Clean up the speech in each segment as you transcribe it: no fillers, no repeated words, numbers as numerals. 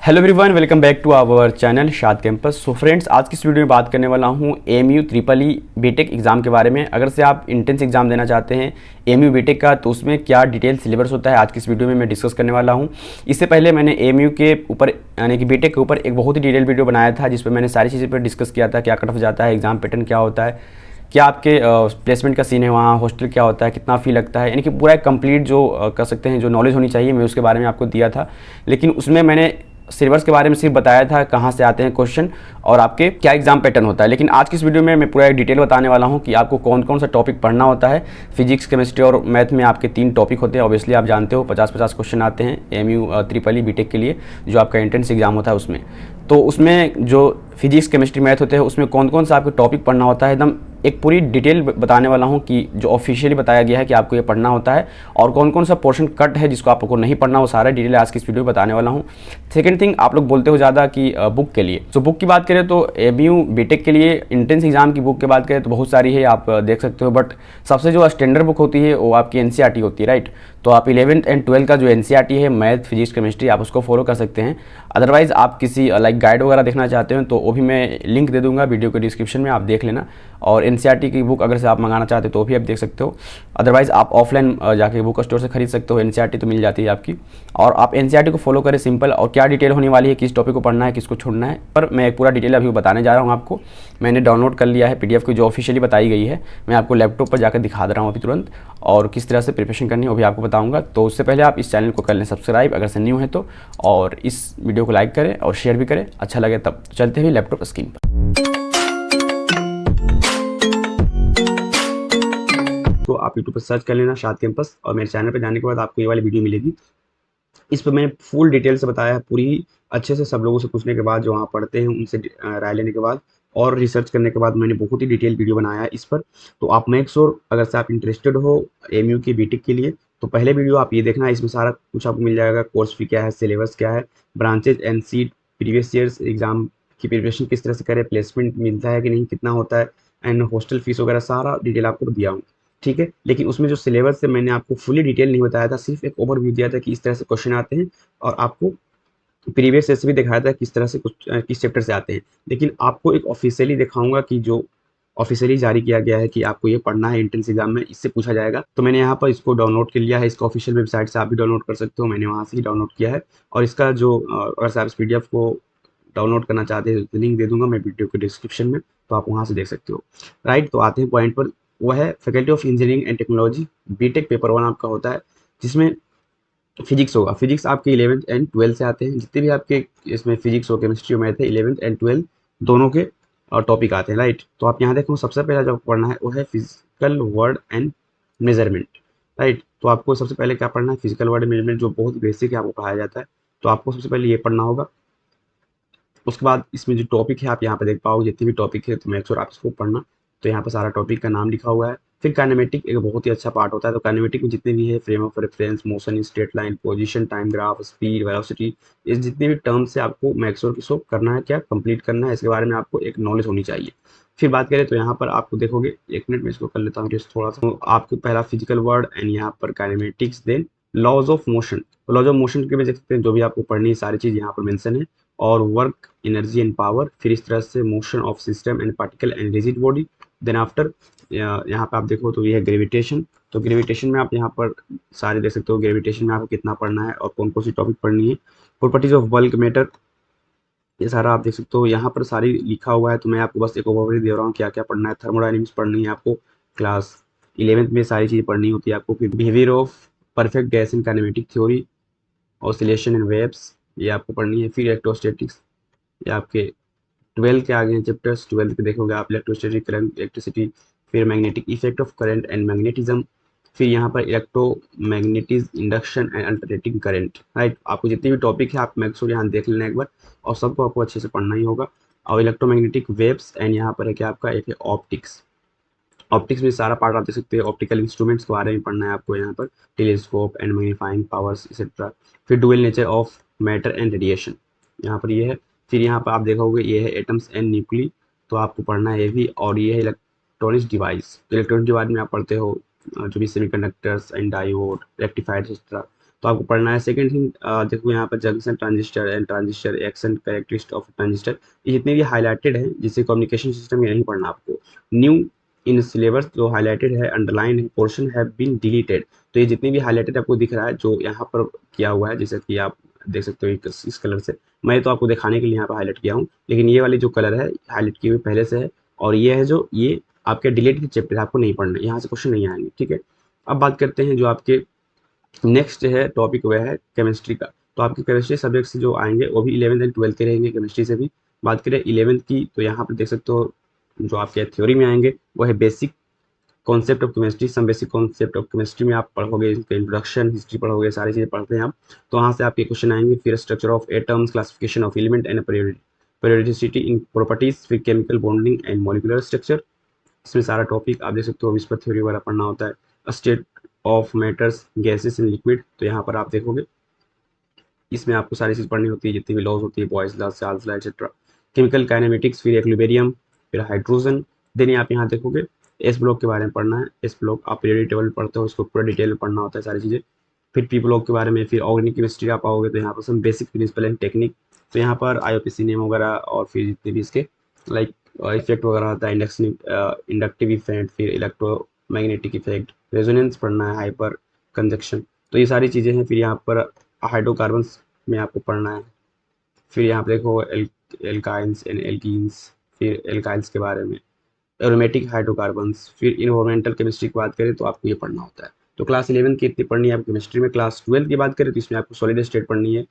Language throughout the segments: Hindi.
Hello everyone, welcome back to our channel Shad campus. So friends, आज की इस वीडियो में बात करने वाला हूँ MU triple E BTech exam के बारे में। अगर से आप इंट्रेंस एग्जाम देना चाहते हैं एमयू बीटेक का, तो उसमें क्या डिटेल सिलेबस होता है आज की इस वीडियो में मैं डिस्कस करने वाला हूँ। इससे पहले मैंने एमयू के ऊपर यानी कि बीटेक के ऊपर एक बहुत ही डिटेल वीडियो बनाया था, जिस पर मैंने सारी चीज़ें पर डिस्कस किया था। क्या कट ऑफ जाता है, एग्जाम पैटर्न क्या होता है, क्या आपके प्लेसमेंट का सीन है, वहाँ हॉस्टल क्या होता है, कितना फ़ी लगता है, यानी कि पूरा एक कंप्लीट जो कर सकते हैं जो नॉलेज होनी चाहिए, मैं उसके बारे में आपको दिया था। लेकिन उसमें मैंने सिलेबस के बारे में सिर्फ बताया था, कहाँ से आते हैं क्वेश्चन और आपके क्या एग्जाम पैटर्न होता है। लेकिन आज की इस वीडियो में मैं पूरा एक डिटेल बताने वाला हूँ कि आपको कौन कौन सा टॉपिक पढ़ना होता है। फिजिक्स, केमिस्ट्री और मैथ में आपके 3 टॉपिक होते हैं। ऑब्वियसली आप जानते हो 50-50 क्वेश्चन आते हैं एमयू ट्रिपल ई बीटेक के लिए, जो आपका एंट्रेंस एग्जाम होता है उसमें। तो उसमें जो फिजिक्स, केमिस्ट्री, मैथ होते हैं उसमें कौन कौन सा आपको टॉपिक पढ़ना होता है, एकदम एक पूरी डिटेल बताने वाला हूँ कि जो ऑफिशियली बताया गया है कि आपको ये पढ़ना होता है, और कौन कौन सा पोर्शन कट है जिसको आपको नहीं पढ़ना, वो सारा डिटेल आज की इस वीडियो में बताने वाला हूँ। सेकंड थिंग, आप लोग बोलते हो ज़्यादा कि बुक के लिए, तो बुक की बात करें तो एमयू बीटेक के लिए एंट्रेंस एग्जाम की बुक की बात करें तो बहुत सारी है, आप देख सकते हो। बट सबसे जो स्टैंडर्ड बुक होती है वो आपकी एनसीईआरटी होती है, राइट। तो आप 11th एंड 12th का जो एनसीईआरटी है, मैथ, फिजिक्स, केमिस्ट्री, आप उसको फॉलो कर सकते हैं। अदरवाइज़ आप किसी लाइक गाइड वगैरह देखना चाहते हो तो वो भी मैं लिंक दे दूंगा वीडियो के डिस्क्रिप्शन में, आप देख लेना। और एनसीईआरटी की बुक अगर से आप मंगाना चाहते हो तो भी आप देख सकते हो। अदरवाइज़ आप ऑफलाइन जाके बुक स्टोर से खरीद सकते हो, एनसीईआरटी तो मिल जाती है आपकी। और आप एनसीईआरटी को फॉलो करें, सिंपल। और क्या डिटेल होने वाली है, किस टॉपिक को पढ़ना है, किसको छोड़ना है, पर मैं एक पूरा डिटेल अभी बताने जा रहा हूँ आपको। मैंने डाउनलोड कर लिया है पीडीएफ की, जो ऑफिशियली बताई गई है। मैं आपको लैपटॉप पर जाकर दिखा दे रहा हूँ अभी तुरंत, और किस तरह से प्रिपरेशन करनी है वो भी आपको बताऊँगा। तो उससे पहले आप इस चैनल को कर लें सब्सक्राइब अगर से न्यू है तो, और इस वीडियो को लाइक करें और शेयर भी करें, अच्छा लगे तब। चलते हुए लैपटॉप स्क्रीन पर। तो आप यूट्यूब पर सर्च कर लेना शाद कैंपस, और मेरे चैनल पर जाने के बाद आपको ये वाली वीडियो मिलेगी। इस पर मैंने फुल डिटेल से बताया है, पूरी अच्छे से सब लोगों से पूछने के बाद, जो वहाँ पढ़ते हैं उनसे राय लेने के बाद और रिसर्च करने के बाद मैंने बहुत ही डिटेल वीडियो बनाया है इस पर। तो आप मेक श्योर अगर से आप इंटरेस्टेड हो एमयू की बीटेक के लिए, तो पहले वीडियो आप ये देखना, इसमें सारा कुछ आपको मिल जाएगा। कोर्स फी क्या है, सिलेबस क्या है, branches and seat, previous years exam की प्रिपरेशन किस तरह से करें, प्लेसमेंट मिलता है कि नहीं, कितना होता है, एंड हॉस्टल फीस वगैरह सारा डिटेल आपको दिया हूँ, ठीक है। लेकिन उसमें जो सिलेबस है मैंने आपको फुली डिटेल नहीं बताया था, सिर्फ एक ओवरव्यू दिया था कि इस तरह से क्वेश्चन आते हैं, और आपको प्रीवियस से भी दिखाया था किस तरह से कुछ किस चैप्टर से आते हैं। लेकिन आपको एक ऑफिशियली दिखाऊंगा कि जो ऑफिशियली जारी किया गया है कि आपको ये पढ़ना है एंट्रेंस एग्जाम में, इससे पूछा जाएगा। तो मैंने यहाँ पर इसको डाउनलोड कर लिया है, इसका ऑफिशियल वेबसाइट से आप भी डाउनलोड कर सकते हो, मैंने वहाँ से ही डाउनलोड किया है। और इसका जो अगर आप इस पीडीएफ को डाउनलोड करना चाहते हैं तो लिंक दे दूंगा मैं वीडियो के डिस्क्रिप्शन में, तो आप वहाँ से देख सकते हो, राइट। तो आते हैं पॉइंट पर, वह है faculty of engineering and technology BTech paper 1 आपका होता है, जिसमें फिजिक्स होगा। फिजिक्स आपके 11th एंड 12th से आते हैं, जितने भी आपके इसमें फिजिक्स हो, केमिस्ट्री हो, मैथ है, 11th एंड 12th दोनों के टॉपिक आते हैं, राइट। तो आप यहाँ देखो, सबसे पहला जो पढ़ना है वो है physical word and measurement, right. तो आपको सबसे पहले क्या पढ़ना है, फिजिकल वर्ड मेजरमेंट, जो बहुत बेसिक है, आपको पढ़ाया जाता है। तो आपको सबसे पहले ये पढ़ना होगा। उसके बाद इसमें जो टॉपिक है आप यहाँ पे देख पाओगे, जितने भी टॉपिक है तो मेक श्योर आप इसको पढ़ना। तो यहाँ पर सारा टॉपिक का नाम लिखा हुआ है। फिर काइनेमेटिक एक बहुत ही अच्छा पार्ट होता है। तो काइनेमेटिक में जितने भी है, frame of reference, motion, straight line, position, time graph, speed, velocity, ये जितने भी टर्म्स से आपको मेक श्योर किसको करना है, क्या कंप्लीट करना है, इसके बारे में आपको एक नॉलेज होनी चाहिए। फिर बात करें तो यहाँ पर आपको देखोगे, 1 मिनट में इसको कर लेता हूँ थोड़ा सा। तो आपको पहला फिजिकल वर्ड एंड यहाँ पर kinematics, then laws of motion. Laws of motion के भी देख सकते हैं, जो भी आपको पढ़नी है सारी चीज़ यहाँ पर मेंशन है। और वर्क, एनर्जी एंड पावर, फिर इस तरह से motion of system and particle and rigid body. Then after यहाँ पे आप देखो तो ये है ग्रेविटेशन। तो ग्रेविटेशन में आप यहाँ पर सारे देख सकते हो, ग्रेविटेशन में आपको कितना पढ़ना है और कौन कौन सी टॉपिक पढ़नी है। प्रॉपर्टीज ऑफ बल्क मैटर, ये सारा आप देख सकते हो, यहाँ पर सारी लिखा हुआ है। तो मैं आपको बस एक ओवरव्यू दे रहा हूँ क्या क्या पढ़ना है। थर्मोडायनेमिक्स पढ़नी है आपको, क्लास 11th में सारी चीज़ पढ़नी होती है आपको। फिर behaviour of perfect gas in kinematic theory, oscillation and waves, ये आपको पढ़नी है। फिर इलेक्ट्रोस्टैटिक्स, ये आपके 12 के आगे हैं चैप्टर्स। 12 के देखोगे आप, इलेक्ट्रोस्टैटिक करंट, इलेक्ट्रिसिटी, फिर magnetic effect of current and magnetism, फिर यहाँ पर electromagnetic, induction and alternating current, right. आपको जितने भी टॉपिक है आप मैक श्योर यहाँ देख लेना एक बार, और सबको आपको अच्छे से पढ़ना ही होगा। और इलेक्ट्रोमैग्नेटिक वेव्स एंड यहाँ पर है कि आपका एक है ऑप्टिक्स। ऑप्टिक्स में सारा पार्ट आप देख सकते हैं, ऑप्टिकल इंस्ट्रूमेंट्स के बारे में पढ़ना है आपको यहाँ पर, telescope and magnifying powers etcetera. फिर dual nature of matter and radiation, यहाँ पर ये है। फिर यहाँ पर आप देखोगे ये है एटम्स एंड न्यूक्ली, तो आपको पढ़ना है ये भी। और ये है इलेक्ट्रॉनिक्स डिवाइस। तो इलेक्ट्रॉनिक डिवाइस में आप पढ़ते हो जो भी semiconductors and diode, rectifiers etcetera. तो आपको पढ़ना है। सेकंड थिंग देखो यहाँ पर junction transistor and transistor action characteristic of transistor, ये जितने भी हाईलाइटेड है जिससे कम्युनिकेशन सिस्टम, ये नहीं पढ़ना आपको। न्यू इन सिलेबस जो हाईलाइटेड है, अंडरलाइन है, पोर्शन हैव बीन डिलीटेड, तो ये जितने भी हाईलाइटेड आपको दिख रहा है जो यहाँ पर किया हुआ है, जैसे कि आप देख सकते हो इस कलर से, मैं तो आपको दिखाने के लिए यहाँ पर हाईलाइट किया हूँ, लेकिन ये वाली जो कलर है हाईलाइट की हुई पहले से है, और ये है जो ये आपके डिलीटेड चैप्टर आपको नहीं पढ़ना है, यहाँ से क्वेश्चन नहीं आएंगे, ठीक है। अब बात करते हैं जो आपके नेक्स्ट है टॉपिक, वह है केमिस्ट्री का। तो आपके केमिस्ट्री सब्जेक्ट से जो आएंगे वो भी 11th एंड 12th के रहेंगे केमिस्ट्री से भी। बात करें 11th की, तो यहाँ पर देख सकते हो जो आपके थ्योरी में आएंगे वो है basic concept of chemistry, some basic concept of chemistry में आप पढ़ोगे, इसका इंट्रोडक्शन, हिस्ट्री पढ़ोगे, सारी चीज़ें पढ़ते हैं आप। तो वहाँ से आपके क्वेश्चन आएंगे। फिर structure of atoms, classification of element and periodicity in properties, फिर chemical bonding and molecular structure, इसमें सारा टॉपिक आप देख सकते हो। इस पर थ्योरी वाला पढ़ना होता है। State of matters, gases and liquid, तो यहाँ पर आप देखोगे इसमें आपको सारी चीज़ पढ़नी होती है, जितनी भी लॉज होती है, boys law, Charles law etcetera. Chemical kinematics, फिर एक्विलिब्रियम, फिर हाइड्रोजन। देन आप यहाँ देखोगे एस ब्लॉक के बारे में पढ़ना है। एस ब्लॉक आप पीरियडिक टेबल पढ़ते हो, उसको पूरा डिटेल में पढ़ना होता है सारी चीज़ें। फिर पी ब्लॉक के बारे में, फिर ऑर्गेनिक केमिस्ट्री आप आओगे तो यहाँ पर सब बेसिक प्रिंसिपल एंड टेक्निक, तो यहाँ पर IUPAC नेम वगैरह, और फिर जितने भी इसके लाइक इफेक्ट वगैरह होता है, इंडक्टिव इफेक्ट, फिर इलेक्ट्रोमैग्नेटिक इफेक्ट, रेजोनेंस पढ़ना है, हाइपर कंजक्शन, तो ये सारी चीज़ें हैं। फिर यहाँ पर हाइड्रोकार्बन्स में आपको पढ़ना है। फिर यहाँ पे देखो एल्काइंस एंड एल्कीन्स, फिर एल्काइल्स के बारे में, एरोमेटिक हाइड्रोकार्बन्स। फिर इन्वायरमेंटल केमिस्ट्री की बात करें तो आपको ये पढ़ना होता है। तो क्लास 11 की इतनी पढ़नी है आपको केमिस्ट्री में। क्लास 12 की बात करें तो इसमें आपको सॉलिड स्टेट पढ़नी है,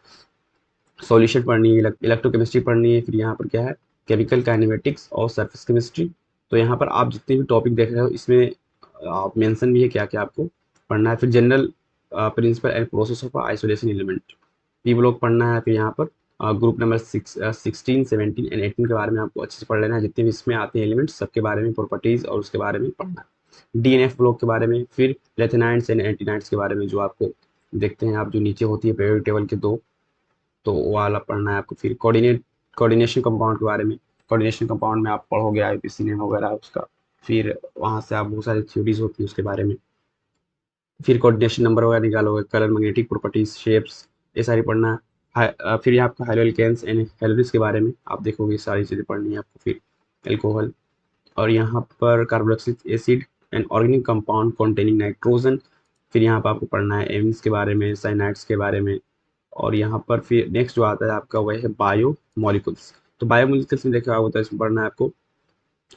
सॉल्यूशन पढ़नी है, इलेक्ट्रोकेमिस्ट्री पढ़नी है। फिर यहाँ पर क्या है, केमिकल काइनेमेटिक्स और सरफेस केमिस्ट्री। तो यहाँ पर आप जितने भी टॉपिक देख रहे हो इसमें आप मेंशन भी है क्या क्या आपको पढ़ना है। फिर general principle and process of isolation element, P block पढ़ना है। फिर यहाँ पर ग्रुप नंबर 16, 17 एंड 18 के बारे में आपको अच्छे से पढ़ लेना है, जितने भी इसमें आते हैं एलिमेंट्स सबके बारे में, प्रॉपर्टीज और उसके बारे में पढ़ना है। DNF ब्लॉक के बारे में, फिर लेथेनाइड्स एंड एंटीनाइड्स के बारे में, जो आपको देखते हैं आप जो नीचे होती है पीरियोडिक टेबल के दो, तो वो वाला पढ़ना है आपको। फिर कोऑर्डिनेशन कंपाउंड के बारे में, कोऑर्डिनेशन कंपाउंड में आप पढ़ोगे IUPAC नेम वगैरह उसका, फिर वहाँ से आप बहुत सारी थ्योरीज होती है उसके बारे में। फिर कोऑर्डिनेशन नंबर वगैरह निकालोगे, कलर, मैग्नेटिक प्रॉपर्टीज, शेप्स, ये सारी पढ़ना है। फिर यहाँ आपका हाइड्रोकेन्स एंड हेलोजिस के बारे में आप देखोगे, सारी चीज़ें पढ़नी है आपको। फिर एल्कोहल, और यहाँ पर carboxylic acid and organic compound containing nitrogen. फिर यहाँ पर आपको पढ़ना है एम्स के बारे में, साइनाइड्स के बारे में। और यहाँ पर फिर नेक्स्ट जो आता है आपका वह है बायो मॉलिक्यूल्स। तो बायो मॉलिक्यूल्स में देखा होता है, इसमें पढ़ना है आपको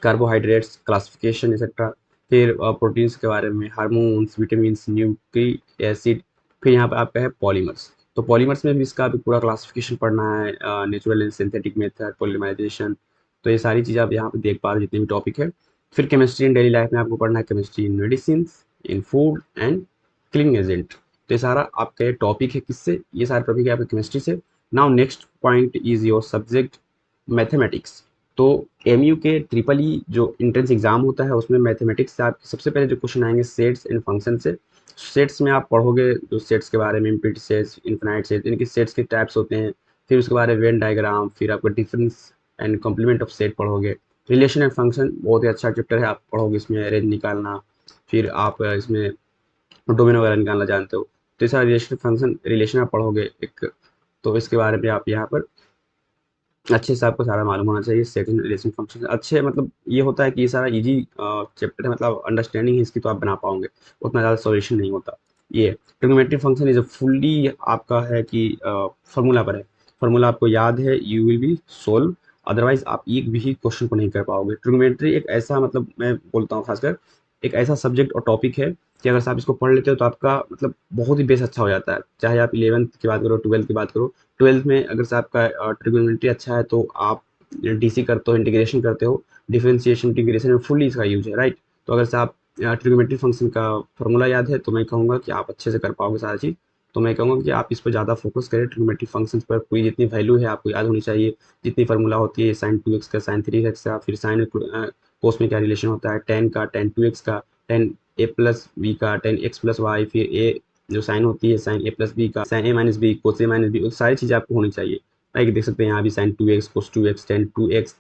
कार्बोहाइड्रेट्स, क्लासिफिकेशन एक्सेट्रा। फिर प्रोटीन्स के बारे में, हार्मोन्स, विटामिन्स, न्यूक्लिक एसिड। फिर यहाँ पे आपका है पॉलीमर्स। तो पॉलीमर्स में भी इसका भी पूरा क्लासिफिकेशन पढ़ना है, natural and synthetic method, polymerisation. तो ये सारी चीज़ें आप यहाँ पे देख पा रहे हो जितने भी टॉपिक है। फिर केमिस्ट्री इन डेली लाइफ में आपको पढ़ना है chemistry in medicine, in food and cleaning agent. तो ये सारा आपका टॉपिक है किससे, ये सारे टॉपिक है आपके केमिस्ट्री से। Now next point is your subject mathematics. तो MU के ट्रिपल ई जो एंट्रेंस एग्जाम होता है उसमें मैथमेटिक्स से आपके सबसे पहले जो क्वेश्चन आएंगे सेट्स एंड फंक्शन से। सेट्स में आप पढ़ोगे जो सेट्स के बारे में, इम्प्लीट सेट्स, इनफिनाइट सेट्स, इनके सेट्स के टाइप्स होते हैं। फिर उसके बारे में वेन डायग्राम, फिर आपका difference and complement of set पढ़ोगे। रिलेशन एंड फंक्शन बहुत ही अच्छा चैप्टर है, आप पढ़ोगे इसमें रेंज निकालना, फिर आप इसमें डोमेन वगैरह निकालना जानते हो। तो ये सारा रिलेशन फंक्शन रिलेशन आप पढ़ोगे एक, तो इसके बारे में आप यहाँ पर अच्छे से आपको सारा मालूम होना चाहिए। सेकंड रिलेशन फंक्शन अच्छे, मतलब ये होता है कि ये सारा इजी चैप्टर है, मतलब अंडरस्टैंडिंग है इसकी तो आप बना पाओगे, उतना ज़्यादा सॉल्यूशन नहीं होता। ये ट्रिग्नोमेट्री फंक्शन इज फुल्ली आपका है कि फार्मूला पर है, फार्मूला आपको याद है, you will be solve, otherwise आप एक भी क्वेश्चन को नहीं कर पाओगे। ट्रिग्नोमेट्री एक ऐसा, मतलब मैं बोलता हूँ खासकर एक ऐसा सब्जेक्ट और टॉपिक है कि अगर आप इसको पढ़ लेते हो तो आपका मतलब बहुत ही बेस अच्छा हो जाता है। चाहे आप 11th की बात करो, 12th की बात करो, 12th में अगर से आपका ट्रिग्नोमेट्री अच्छा है तो आप DC करते हो, इंटीग्रेशन करते हो, डिफरेंशिएशन इंटीग्रेशन में फुल्ली इसका यूज है, राइट। तो अगर से आप ट्रिग्नोमेट्री फंक्शन का फॉर्मूला याद है तो मैं कहूँगा कि आप अच्छे से कर पाओगे सारा चीज़। तो मैं कहूँगा कि आप इस पर ज़्यादा फोकस करें, ट्रिग्नोमेट्री फंक्शन पर पूरी जितनी वैल्यू है आपको याद होनी चाहिए, जितनी फार्मूला होती है sin 2x का, sin 3x का, फिर साइन कोस में क्या रिलेशन होता है, tan का, tan 2x का, tan a प्लस बी का, tan x प्लस वाई, फिर a जो साइन होती है साइन a प्लस बी का, sine a minus B, cos a minus B, सारी चीज़ें आपको होनी चाहिए। लाइक देख सकते हैं यहाँ भी sin 2x, cos 2x, tan 2x,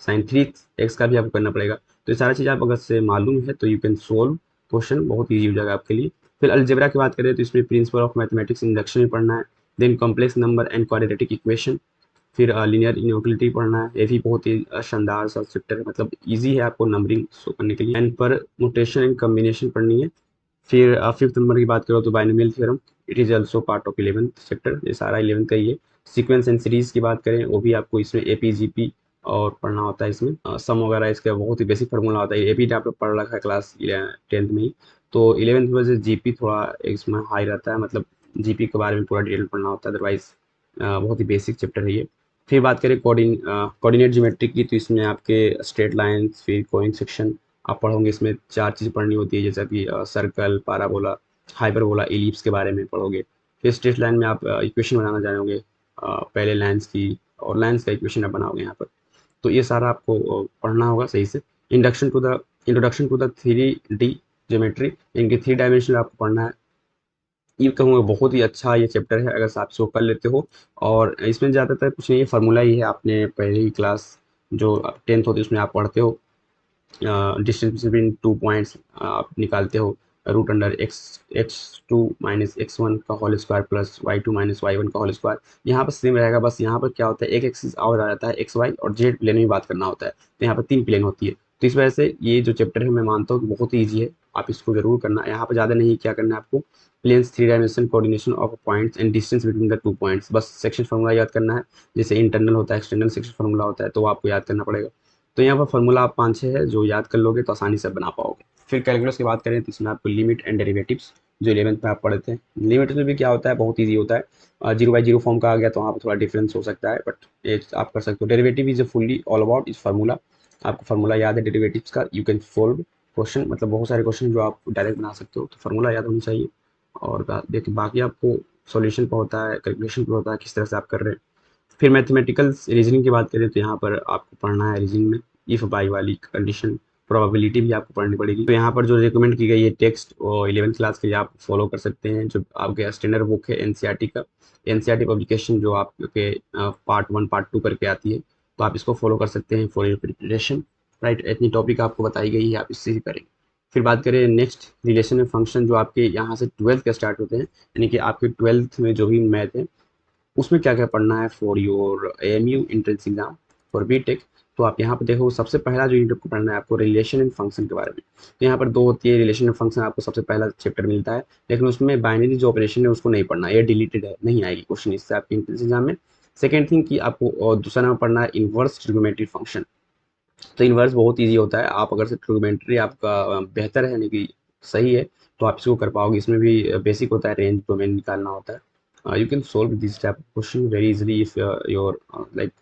sin 3x का भी आपको करना पड़ेगा। तो ये सारी चीज़ आप अगर से मालूम है तो यू कैन सोल्व क्वेश्चन, बहुत ईजी हो जाएगा आपके लिए। फिर अलजेब्रा की बात करें तो इसमें प्रिंसिपल ऑफ मैथमेटिक्स इंडक्शन भी पढ़ना है, then complex number and quadratic equation, फिर लीनियर इनइक्वालिटी पढ़ना है। ये भी बहुत ही शानदार सा चैप्टर है, मतलब इजी है आपको नंबरिंग शो करने के लिए। एंड पर नोटेशन एंड कम्बिनेशन पढ़नी है। फिर फिफ्थ नंबर की बात करो तो binomial theorem, it is also part of 11th chapter, ये सारा 11th का ही है। सीक्वेंस एंड सीरीज की बात करें वो भी आपको इसमें एपीजीपी और पढ़ना होता है। इसमें सम वगैरह इसका बहुत ही बेसिक फार्मूला होता है, एपी आपने पढ़ रखा है क्लास 10th में ही। तो 11th में से जीपी थोड़ा इसमें हाई रहता है, मतलब जीपी के बारे में पूरा डिटेल पढ़ना होता है, अदरवाइज बहुत ही बेसिक चैप्टर है ये। फिर बात करें कोऑर्डिनेट ज्योमेट्री की, तो इसमें आपके स्ट्रेट लाइन्स, फिर कोइंग सेक्शन आप पढ़ोगे। इसमें 4 चीज़ पढ़नी होती है, जैसा कि सर्कल, पाराबोला, हाइपरबोला, इलिप्स के बारे में पढ़ोगे। फिर स्ट्रेट लाइन में आप इक्वेशन बनाना जानोगे, पहले लाइन्स की, और लाइन्स का इक्वेशन आप बनाओगे यहाँ पर। तो ये सारा आपको पढ़ना होगा सही से। Introduction to the 3D geometry, इनके 3 डायमेंशन आपको पढ़ना है। ये कहूँगा बहुत ही अच्छा ये चैप्टर है अगर आप इसको कर लेते हो। और इसमें ज़्यादातर कुछ नहीं है, फार्मूला ही है, आपने पहले ही क्लास जो 10th होती है उसमें आप पढ़ते हो। डिस्टेंस बिटवीन 2 पॉइंट्स आप निकालते हो, root under x2 minus x1 का whole square plus y2 minus y1 का होल स्क्वायर। यहाँ पर सेम रहेगा, बस यहाँ पर क्या होता है, एक एक्सिस और आ जाता है, एक्स वाई और जेड प्लेन में बात करना होता है। तो यहाँ पर 3 प्लेन होती है। तो इस वजह से ये जो चैप्टर है मैं मानता हूँ कि बहुत ही ईजी है, आप इसको जरूर करना। यहाँ पर ज़्यादा नहीं क्या करना है आपको, planes, 3 dimension, coordination of points and distance between the 2 points, बस सेक्शन फार्मूला याद करना है। जैसे इंटरनल होता है, एक्सटर्नल सेक्शन फार्मूला होता है, तो आपको याद करना पड़ेगा। तो यहाँ पर फार्मूला आप 5-6 है जो याद कर लोगे तो आसानी से बना पाओगे। फिर कैलकुलस की बात करें तो इसमें आपको लिमिट एंड डेरिवेटिव्स जो 11th में आप पढ़े थे। लिमिट में भी क्या होता है, बहुत ईजी होता है, 0/0 फॉर्म का आ गया तो वहाँ पर थोड़ा डिफरेंस हो सकता है, बट ये आप कर सकते हो। Derivative is fully all about इस फार्मूला, आपको फार्मूला याद है डेरिवेटिव्स का, यू कैन सोल्व क्वेश्चन, मतलब बहुत सारे क्वेश्चन जो आप डायरेक्ट बना सकते हो, तो फार्मूला याद होनी चाहिए। और देखिए बाकी आपको सॉल्यूशन पर होता है, कैलकुलेशन पर होता है, किस तरह से आप कर रहे हैं। फिर मैथमेटिकल रीजनिंग की बात करें तो यहाँ पर आपको पढ़ना है रीजनिंग में इफ बाई वाली कंडीशन, प्रोबेबिलिटी भी आपको पढ़नी पड़ेगी। तो यहाँ पर जो रिकमेंड की गई है टेक्स्ट और 11th क्लास के लिए आप फॉलो कर सकते हैं, जो आपके स्टैंडर्ड बुक है एनसीईआरटी का, एनसीईआरटी पब्लिकेशन जो आपके पार्ट 1 पार्ट 2 करके आती है, तो आप इसको फॉलो कर सकते हैं फॉर योर प्रिपरेशन। राइट, इतनी टॉपिक आपको बताई गई है, आप इससे ही करेंगे। फिर बात करें नेक्स्ट रिलेशन में फंक्शन, जो आपके यहाँ से 12th का स्टार्ट होते हैं, यानी कि आपके 12th में जो भी मैथ है उसमें क्या क्या पढ़ना है for your AMU entrance exam for BTech. तो आप यहाँ पर देखो, सबसे पहला जो यूनिट को पढ़ना है आपको रिलेशन एंड फंक्शन के बारे में। तो यहाँ पर 2 होती है, रिलेशन एंड फंक्शन आपको सबसे पहला चैप्टर मिलता है, लेकिन उसमें बाइनरी जो ऑपरेशन है उसको नहीं पढ़ना, ये डिलीटेड है, नहीं आएगी क्वेश्चन इससे आपके एंट्रेंस एग्जाम में। सेकेंड थिंग कि आपको दूसरा नंबर पढ़ना है इन्वर्स ट्रिग्नोमेट्री फंक्शन। तो इन्वर्स बहुत ईजी होता है, आप अगर से ट्रिग्नोमेट्री आपका बेहतर है, यानी कि सही है, तो आप इसको कर पाओगे। इसमें भी बेसिक होता है, रेंज डोमेन निकालना होता है। You can solve this type of question very easily if your like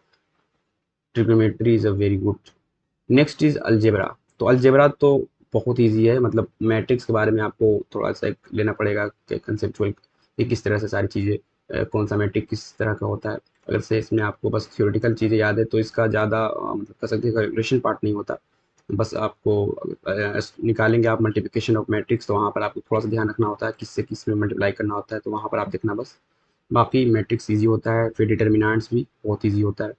trigonometry is a very good. Next is algebra. तो अलजेब्रा तो बहुत ईजी है, मतलब मैट्रिक्स के बारे में आपको थोड़ा सा एक लेना पड़ेगा कंसेप्चुअल कि किस तरह से सारी चीज़ें, कौन सा मैट्रिक किस तरह का होता है। अगर से इसमें आपको बस थ्योरेटिकल चीज़ें याद है तो इसका ज़्यादा मतलब कह सकते हैं कैलकुलेशन पार्ट नहीं होता। बस आपको निकालेंगे आप मल्टीप्लिकेशन ऑफ मैट्रिक्स, तो वहाँ पर आपको थोड़ा सा ध्यान रखना होता है किससे किस में मल्टीप्लाई करना होता है, तो वहाँ पर आप देखना बस। बाकी मैट्रिक्स ईजी होता है, फिर डिटर्मिनेंट्स भी बहुत ईजी होता है।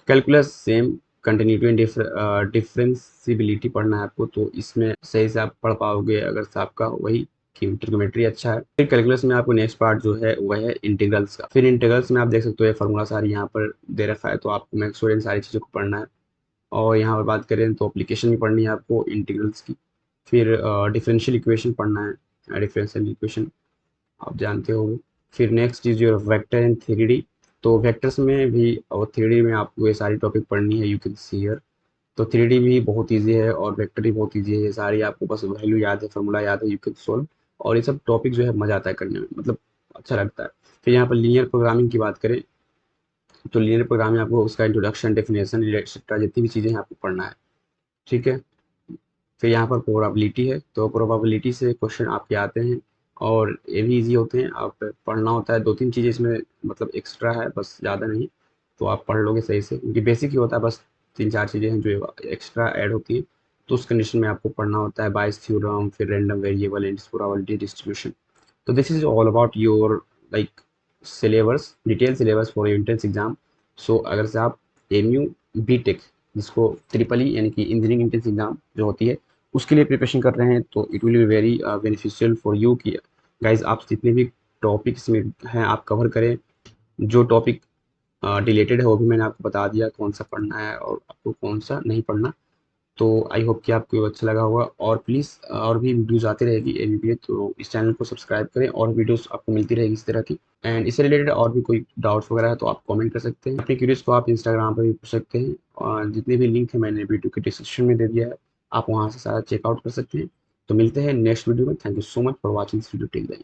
Calculus same, continuity and differentiability पढ़ना है आपको, तो इसमें सही से आप पढ़ पाओगे अगर से आपका वही कि ट्रिग्नोमेट्री अच्छा है। फिर कैलकुलस में आपको नेक्स्ट पार्ट जो है वह है इंटीग्रल्स का। फिर इंटीग्रल्स में आप देख सकते हो ये फार्मूला सारी यहाँ पर दे रखा है, तो आपको मैक्स स्टूडेंट सारी चीज़ों को पढ़ना है। और यहाँ पर बात करें तो एप्लीकेशन भी पढ़नी है आपको इंटीग्रल्स की। फिर डिफरेंशियल इक्वेशन पढ़ना है, डिफरेंशियल इक्वेशन आप जानते हो। फिर next is your vector and 3D। तो वेक्टर्स में भी और 3D में आपको ये सारी टॉपिक पढ़नी है, यू कैन सी हियर। तो 3D भी बहुत ईजी है और वेक्टर भी बहुत ईजी है, ये सारी आपको बस वैल्यू याद है, फार्मूला याद है, यू कैन सोल्व। और ये सब टॉपिक जो है मज़ा आता है करने में, मतलब अच्छा लगता है। फिर यहाँ पर लीनियर प्रोग्रामिंग की बात करें तो लीनियर प्रोग्रामिंग आपको उसका इंट्रोडक्शन, डेफिनेशन, एक्सेट्रा जितनी भी चीज़ें हैं आपको पढ़ना है, ठीक है। फिर यहाँ पर प्रोबेबिलिटी है, तो प्रोबेबिलिटी से क्वेश्चन आपके आते हैं और ये भी ईजी होते हैं, आप पढ़ना होता है। 2-3 चीज़ें इसमें मतलब एक्स्ट्रा है, बस ज़्यादा नहीं, तो आप पढ़ लोगे सही से, क्योंकि बेसिक ही होता है, बस 3-4 चीज़ें हैं जो एक्स्ट्रा ऐड होती हैं। तो उस कंडीशन में आपको पढ़ना होता है बायस थ्योरम, फिर random variable and probability distribution. तो this is all about your like syllabus, detail syllabus for your entrance exam. So अगर से आप एमयू बीटेक, जिसको ट्रिपल ई यानी कि इंजीनियरिंग एंट्रेंस एग्जाम जो होती है उसके लिए प्रिपरेशन कर रहे हैं, तो it will be very beneficial for you कि गाइज आप जितने भी टॉपिक्स में हैं आप कवर करें। जो टॉपिक रिलेटेड है वो भी मैंने आपको बता दिया कौन सा पढ़ना है और आपको कौन सा नहीं पढ़ना। तो आई होप कि आपको अच्छा लगा होगा, और प्लीज़ और भी वीडियोज़ आती रहेगी एमबीए, तो इस चैनल को सब्सक्राइब करें और वीडियोस आपको मिलती रहेगी इस तरह की। एंड इससे रिलेटेड और भी कोई डाउट्स वगैरह है तो आप कमेंट कर सकते हैं। अपनी क्यूरीज को आप इंस्टाग्राम पर भी पूछ सकते हैं, और जितने भी लिंक है मैंने वीडियो के डिस्क्रिप्शन में दे दिया है, आप वहाँ से सारा चेकआउट कर सकते हैं। तो मिलते हैं नेक्स्ट वीडियो में। Thank you so much for watching this video till then.